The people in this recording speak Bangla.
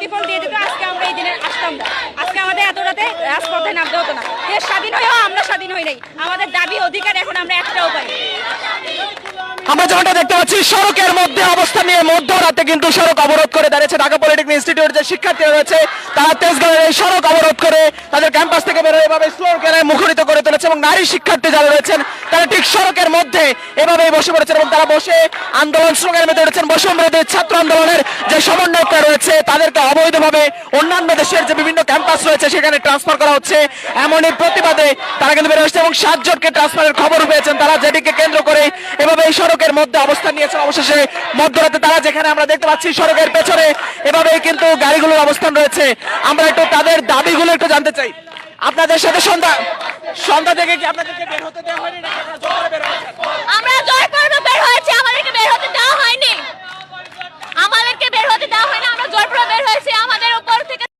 প্রতিফল দিয়ে দিত, আজকে আমরা এই দিনে আসতাম না। আজকে আমাদের এত রাতে রাজপথে নামতে হতো না। দেশ স্বাধীন হয়েও আমরা স্বাধীন হই নাই। আমাদের দাবি অধিকার এখন আমরা একটাও পাই। আমরা যেমনটা দেখতে পাচ্ছি সড়কের মধ্যে অবস্থান নিয়ে মধ্যরাতে কিন্তু সড়ক অবরোধ করে দাঁড়িয়েছে ঢাকা পলিটেকনিক ইনস্টিটিউট যে শিক্ষার্থীরা রয়েছে, তারা তেজগাঁওয়ের এই সড়ক অবরোধ করে তাদের ক্যাম্পাস থেকে বেরোয় এভাবে স্লোগানে মুখরিত করে তুলেছে এবং নারী শিক্ষার্থী যারা রয়েছেন তারা ঠিক সড়কের মধ্যে এভাবেই বসে পড়েছেন এবং তারা বসে আন্দোলন স্লোগানের মধ্যে রয়েছেন। বৈষম্যবিরোধী ছাত্র আন্দোলনের যে সমন্বয়করা রয়েছে তাদেরকে অবৈধভাবে অন্যান্য দেশের যে বিভিন্ন ক্যাম্পাস রয়েছে সেখানে ট্রান্সফার করা হচ্ছে, এমনই প্রতিবাদে তারা কিন্তু বেরোচ্ছে এবং 7 জনকে ট্রান্সফারের খবর পেয়েছেন তারা, যেটিকে কেন্দ্র করে এভাবে এই সড়কের মধ্যে অবস্থান নিয়েছেন। অবশেষে মধ্যরাতে তারা যেখানে আমরা দেখতে পাচ্ছি সড়কের পেছনে এভাবেই কিন্তু গাড়িগুলোর অবস্থান রয়েছে। আমরা একটু তাদের দাবিগুলো একটু জানতে চাই। আপনাদের সাথে সন্ধ্যা থেকে কি আপনাদেরকে বের হতে দেওয়া হয়নি নাকি আপনারা জোর করে বের হয়েছেন? আমরা জোরপূর্বক বের হয়েছি, আমাদেরকে বের হতে দেওয়া হয়নি। আমাদেরকে বের হতে দেওয়া হয়নি, আমরা জোরপূর্বক বের হয়েছি।